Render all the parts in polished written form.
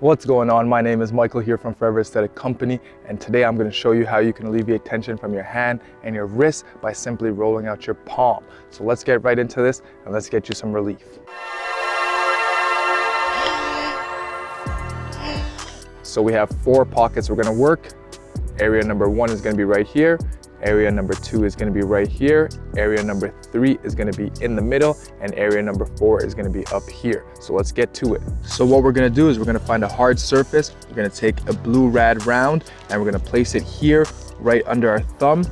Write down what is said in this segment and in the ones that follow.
What's going on? My name is Michael here from Forever Aesthetic Company, and today I'm going to show you how you can alleviate tension from your hand and your wrist by simply rolling out your palm. So let's get right into this and let's get you some relief. So we have 4 pockets we're going to work. Area number 1 is going to be right here. Area number 2 is going to be right here. Area number 3 is going to be in the middle, and area number 4 is going to be up here. So let's get to it. So what we're going to do is we're going to find a hard surface. We're going to take a Blue Rad Round and we're going to place it here right under our thumb,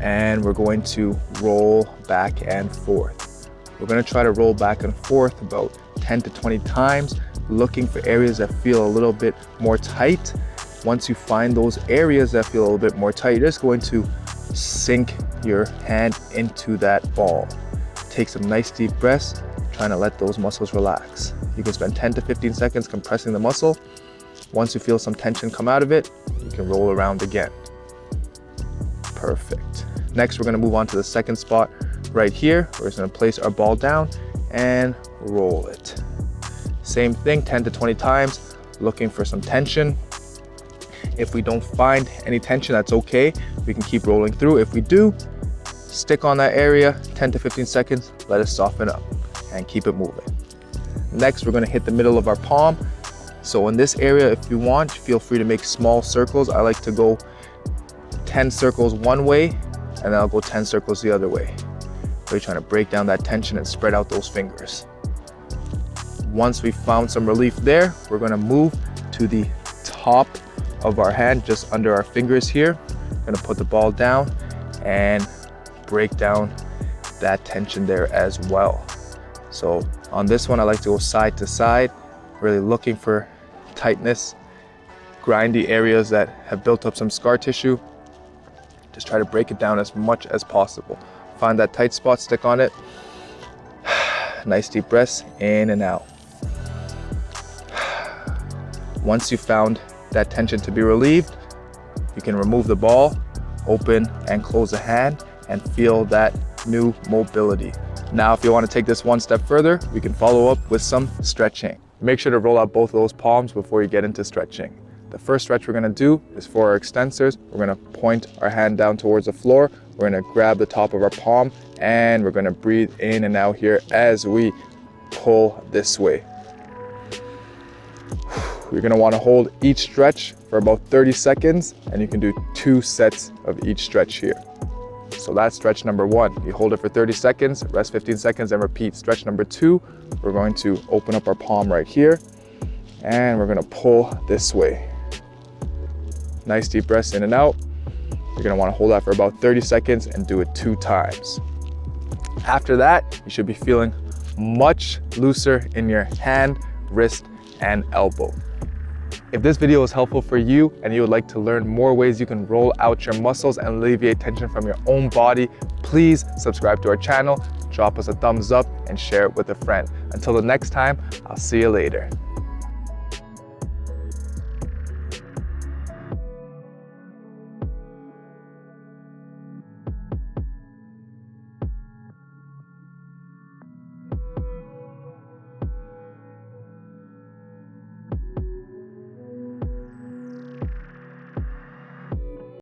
and we're going to roll back and forth. We're going to try to roll back and forth about 10 to 20 times, looking for areas that feel a little bit more tight. Once you find those areas that feel a little bit more tight, you're just going to sink your hand into that ball. Take some nice deep breaths, trying to let those muscles relax. You can spend 10 to 15 seconds compressing the muscle. Once you feel some tension come out of it, you can roll around again. Perfect. Next, we're going to move on to the second spot right here. We're just going to place our ball down and roll it. Same thing, 10 to 20 times, looking for some tension. If we don't find any tension, that's okay. We can keep rolling through. If we do, stick on that area, 10 to 15 seconds, let it soften up and keep it moving. Next, we're gonna hit the middle of our palm. So in this area, if you want, feel free to make small circles. I like to go 10 circles one way, and then I'll go 10 circles the other way. We're trying to break down that tension and spread out those fingers. Once we've found some relief there, we're gonna move to the top of our hand, just under our fingers here. We're gonna put the ball down and break down that tension there as well. So on this one, I like to go side to side, really looking for tightness, grindy areas that have built up some scar tissue. Just try to break it down as much as possible. Find that tight spot, stick on it. Nice deep breaths in and out. Once you found that tension to be relieved, you can remove the ball, open and close the hand, and feel that new mobility. Now, if you want to take this one step further, we can follow up with some stretching. Make sure to roll out both of those palms before you get into stretching. The first stretch we're going to do is for our extensors. We're going to point our hand down towards the floor. We're going to grab the top of our palm, and we're going to breathe in and out here as we pull this way. You're going to want to hold each stretch for about 30 seconds, and you can do 2 sets of each stretch here. So that's stretch number 1. You hold it for 30 seconds, rest 15 seconds, and repeat. Stretch number 2, we're going to open up our palm right here, and we're going to pull this way. Nice deep breaths in and out. You're going to want to hold that for about 30 seconds and do it 2 times. After that, you should be feeling much looser in your hand, wrist, and elbow. If this video was helpful for you and you would like to learn more ways you can roll out your muscles and alleviate tension from your own body, please subscribe to our channel, drop us a thumbs up, and share it with a friend. Until the next time, I'll see you later.